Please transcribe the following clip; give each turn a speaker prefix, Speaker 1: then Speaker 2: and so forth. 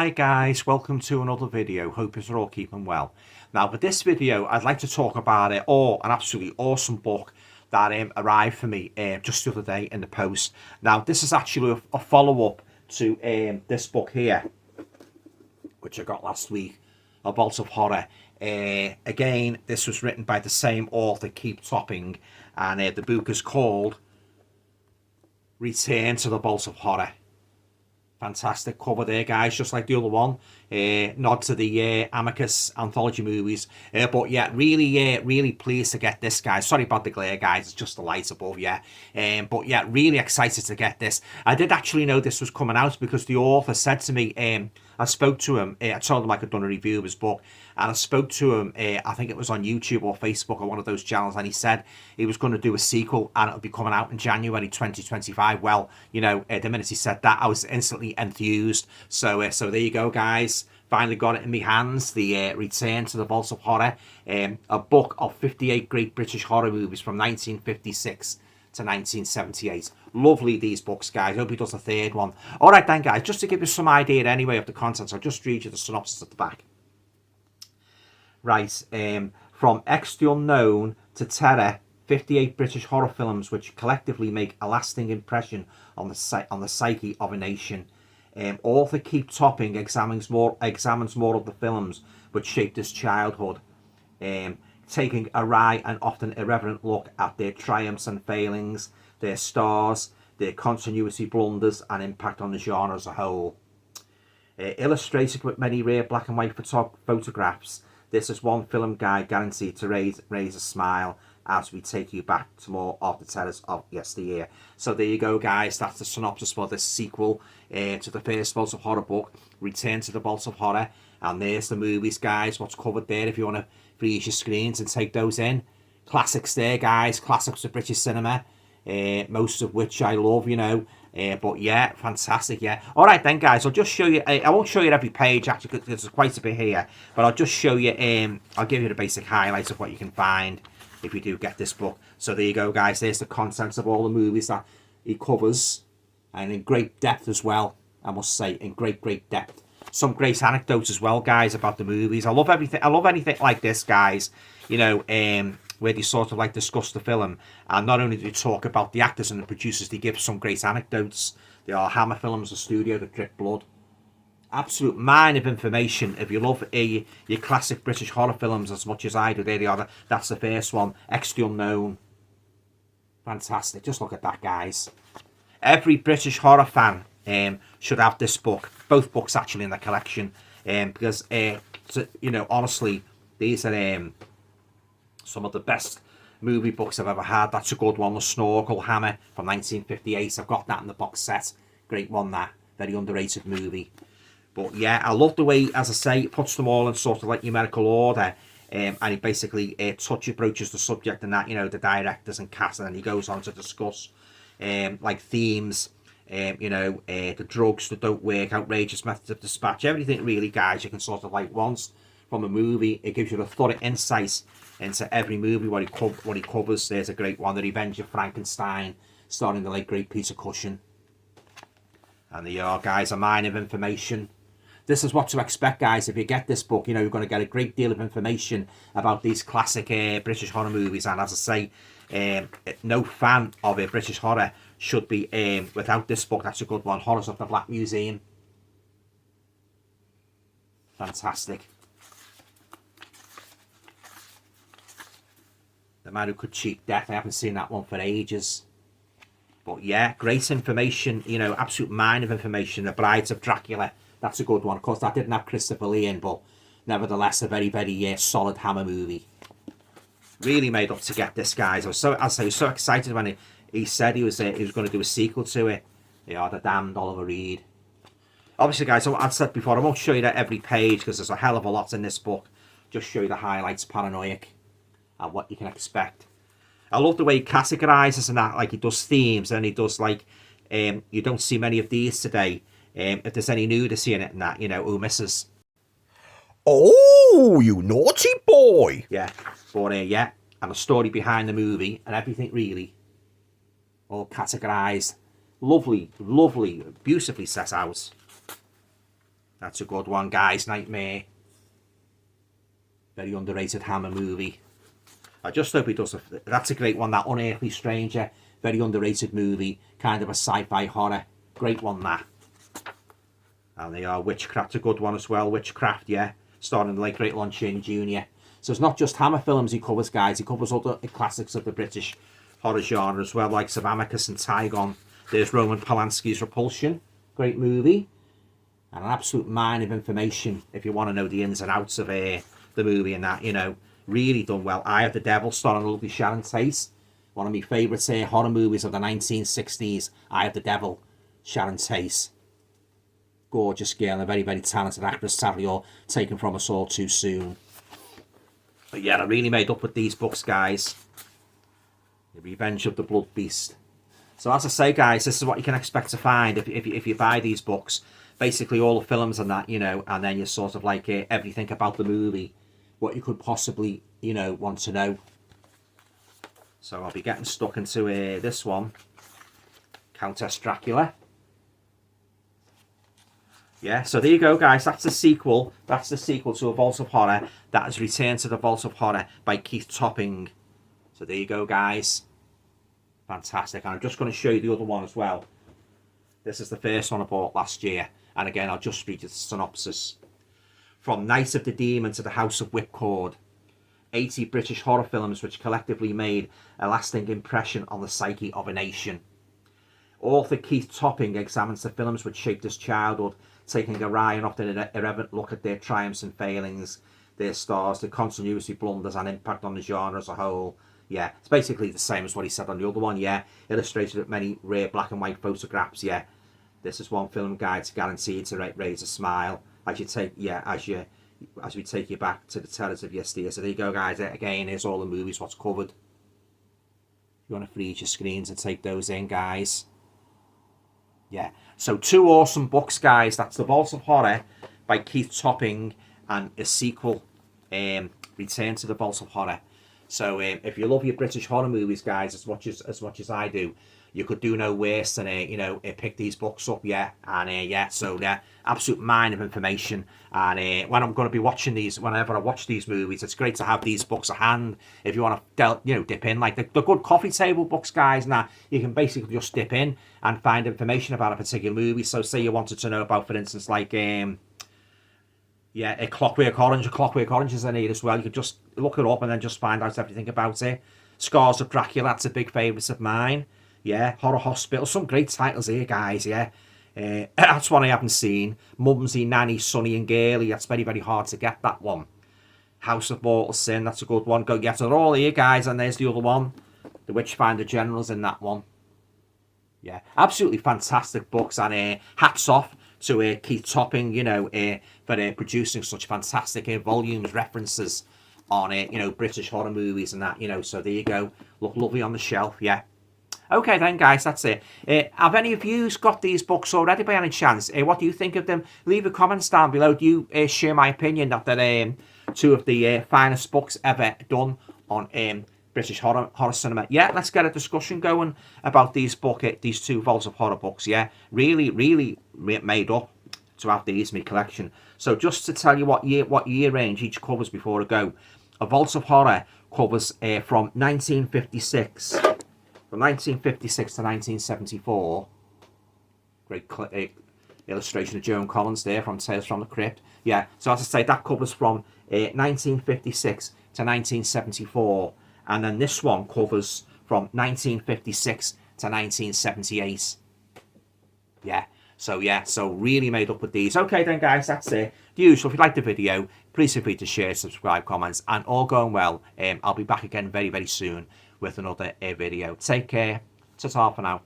Speaker 1: Hi guys, welcome to another video. Hope you're all keeping well. Now for this video I'd like to talk about an absolutely awesome book that arrived for me just the other day in the post. Now this is actually a follow-up to this book here, which I got last week, A Vault of Horror. Again, this was written by the same author, Keith Topping, and the book is called Return to the Vault of Horror. Fantastic cover there, guys, just like the other one. Nod to the Amicus anthology movies. But yeah, really pleased to get this, guys. Sorry about the glare, guys. It's just the lights above, yeah. But yeah, really excited to get this. I did actually know this was coming out because the author said to me, I spoke to him, I told him I had done a review of his book, and I spoke to him, I think it was on YouTube or Facebook or one of those channels, and he said he was going to do a sequel and it'll be coming out in January 2025. Well, you know, the minute he said that, I was instantly enthused. So there you go, guys. Finally got it in my hands, the Return to the Vault of Horror, a book of 58 great British horror movies from 1956 to 1978. Lovely, these books, guys. Hope he does a third one. All right then, guys, just to give you some idea anyway of the contents, I'll just read you the synopsis at the back. Right, from X the Unknown to Terror, 58 British horror films which collectively make a lasting impression on the psyche of a nation. Author Keith Topping examines more of the films which shaped his childhood, taking a wry and often irreverent look at their triumphs and failings, their stars, their continuity blunders and impact on the genre as a whole. Illustrated with many rare black and white photographs, this is one film guide guaranteed to raise a smile as we take you back to more of the terrors of yesteryear. So there you go, guys. That's the synopsis for this sequel to the first Vault of Horror book, Return to the Vault of Horror. And there's the movies, guys, what's covered there if you want to freeze your screens and take those in. Classics there, guys. Classics of British cinema, most of which I love, you know. But yeah, fantastic, yeah. All right then, guys, I'll just show you. I won't show you every page, actually, because there's quite a bit here. But I'll just show you, I'll give you the basic highlights of what you can find if you do get this book. So there you go, guys. There's the contents of all the movies that he covers, and in great depth as well, I must say, in great depth. Some great anecdotes as well, guys, about the movies. I love everything. I love anything like this, guys. You know, where they sort of like discuss the film, and not only do they talk about the actors and the producers, they give some great anecdotes. They are Hammer Films, a studio that drip blood. Absolute mine of information. If you love your classic British horror films as much as I do, there they are. That's the first one, X the Unknown. Fantastic. Just look at that, guys. Every British horror fan should have this book. Both books actually in the collection, because you know, honestly, these are some of the best movie books I've ever had. That's a good one. The Snorkel Hammer from 1958. I've got that in the box set. Great one, that. Very underrated movie. But yeah, I love the way, as I say, it puts them all in sort of like numerical order. And he basically broaches the subject and that, you know, the directors and cast, and then he goes on to discuss like themes, you know, the drugs that don't work, outrageous methods of dispatch, everything really, guys. You can sort of like, once from a movie, it gives you a thorough insight into every movie, what he covers. There's a great one, The Revenge of Frankenstein, starring the late great Peter Cushing. And there you are, guys, a mine of information. This is what to expect, guys. If you get this book, you know, you're going to get a great deal of information about these classic British horror movies. And as I say, no fan of British horror should be without this book. That's a good one. Horrors of the Black Museum. Fantastic. The Man Who Could Cheat Death. I haven't seen that one for ages. But yeah, great information. You know, absolute mine of information. The Brides of Dracula. That's a good one. Of course, that didn't have Christopher Lee in, but nevertheless, a very solid Hammer movie. Really made up to get this, guys. I was so excited when he said he was going to do a sequel to it. Yeah, the damned Oliver Reed. Obviously, guys, as I said before, I won't show you that every page because there's a hell of a lot in this book. Just show you the highlights, Paranoiac, and what you can expect. I love the way he categorizes and that, like he does themes, and he does like, you don't see many of these today. If there's any nudity in it and that, you know, who misses?
Speaker 2: Oh, you naughty boy!
Speaker 1: Yeah, but yeah, and the story behind the movie and everything really, all categorized, lovely, beautifully set out. That's a good one, guys. Nightmare. Very underrated Hammer movie. I just hope he does. That's a great one, that Unearthly Stranger. Very underrated movie. Kind of a sci-fi horror. Great one, that. And they are Witchcraft, a good one as well. Witchcraft, yeah. Starring the late great Lon Chaney Jr. So it's not just Hammer films he covers, guys. He covers other classics of the British horror genre as well, like Amicus and Tygon. There's Roman Polanski's Repulsion. Great movie. And an absolute mine of information if you want to know the ins and outs of the movie and that, you know. Really done well. Eye of the Devil, starring lovely Sharon Tate. One of my favourite horror movies of the 1960s. Eye of the Devil, Sharon Tate. Gorgeous girl and a very, very talented actress, sadly all taken from us all too soon. But yeah, I really made up with these books, guys. The Revenge of the Blood Beast. So as I say, guys, this is what you can expect to find if you buy these books. Basically all the films and that, you know, and then you sort of like everything about the movie. What you could possibly, you know, want to know. So I'll be getting stuck into this one. Countess Dracula. Yeah, so there you go, guys. That's the sequel. That's the sequel to A Vault of Horror. That is Return to the Vault of Horror by Keith Topping. So there you go, guys. Fantastic. And I'm just going to show you the other one as well. This is the first one I bought last year. And again, I'll just read you the synopsis. From Night of the Demon to the House of Whipcord. 80 British horror films which collectively made a lasting impression on the psyche of a nation. Author Keith Topping examines the films which shaped his childhood, taking a wry and often irreverent look at their triumphs and failings, their stars, their continuity blunders and impact on the genre as a whole. Yeah, it's basically the same as what he said on the other one, yeah. Illustrated with many rare black and white photographs, yeah. This is one film guide to guarantee to raise a smile as you take, yeah, as we take you back to the terrors of yesteryear. So there you go, guys. Again, here's all the movies, what's covered. You want to freeze your screens and take those in, guys. Yeah, so two awesome books, guys. That's The Vault of Horror by Keith Topping and a sequel, Return to the Vault of Horror. So if you love your British horror movies, guys, as much as I do, you could do no worse than you know, pick these books up, yeah. And yeah, so yeah, absolute mine of information. And when I'm going to be watching these, whenever I watch these movies, it's great to have these books at hand. If you want to, you know, dip in, like the good coffee table books, guys. Now you can basically just dip in and find information about a particular movie. So say you wanted to know about, for instance, like yeah, a Clockwork Orange. A Clockwork Orange is in here as well. You could just look it up and then just find out everything about it. Scars of Dracula, that's a big favourite of mine. Yeah, Horror Hospital, some great titles here, guys, yeah. That's one I haven't seen. Mumsy, Nanny, Sonny and Girly, that's very, very hard to get, that one. House of Mortal Sin, that's a good one. Go get it all here, guys, and there's the other one. The Witchfinder General's in that one. Yeah, absolutely fantastic books, and hats off to Keith Topping, you know, for producing such fantastic volumes, references on, you know, British horror movies and that, you know, so there you go. Look lovely on the shelf, yeah. Okay then, guys, that's it. Have any of you got these books already by any chance? What do you think of them? Leave a comments down below. Do you share my opinion that they're two of the finest books ever done on British horror cinema? Yeah, let's get a discussion going about these two Vault of Horror books. Yeah, really, really made up to have these in my collection. So just to tell you what year range each covers before I go. A Vault of Horror covers from 1956. From 1956 to 1974, great illustration of Joan Collins there from Tales from the Crypt. Yeah, so as I say, that covers from 1956 to 1974, and then this one covers from 1956 to 1978. Yeah, so really made up with these. Okay then, guys, that's it. The usual. If you liked the video, please feel free to share, subscribe, comments, and all going well. I'll be back again very, very soon with another video. Take care. Ta-ta for now.